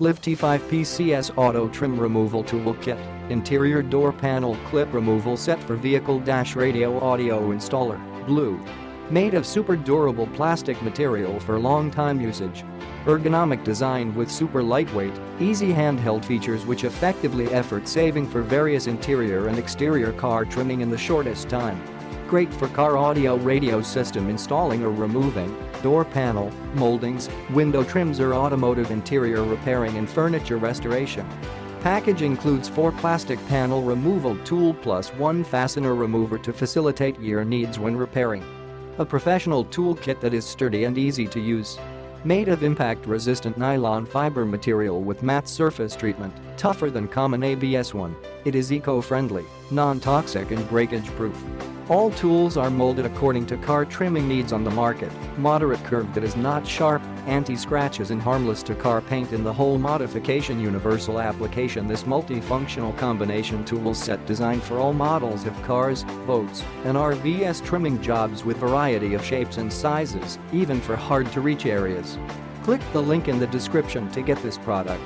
LivTee 5PCS Auto Trim Removal Tool Kit. Interior door panel clip removal set for vehicle dash radio audio installer. Blue. Made of super durable plastic material for long-time usage. Ergonomic design with super lightweight, easy handheld features which effectively effort-saving for various interior and exterior car trimming in the shortest time. Great for car audio radio system installing or removing, door panel, moldings, window trims or automotive interior repairing and furniture restoration. Package includes 4 plastic panel removal tool plus 1 fastener remover to facilitate your needs when repairing. A professional toolkit that is sturdy and easy to use. Made of impact-resistant nylon fiber material with matte surface treatment, tougher than common ABS one. It is eco-friendly, non-toxic and breakage-proof. All tools are molded according to car trimming needs on the market. Moderate curve that is not sharp, anti-scratches and harmless to car paint in the whole modification universal application. This multifunctional combination tool set designed for all models of cars, boats, and RVs trimming jobs with variety of shapes and sizes, even for hard-to-reach areas. Click the link in the description to get this product.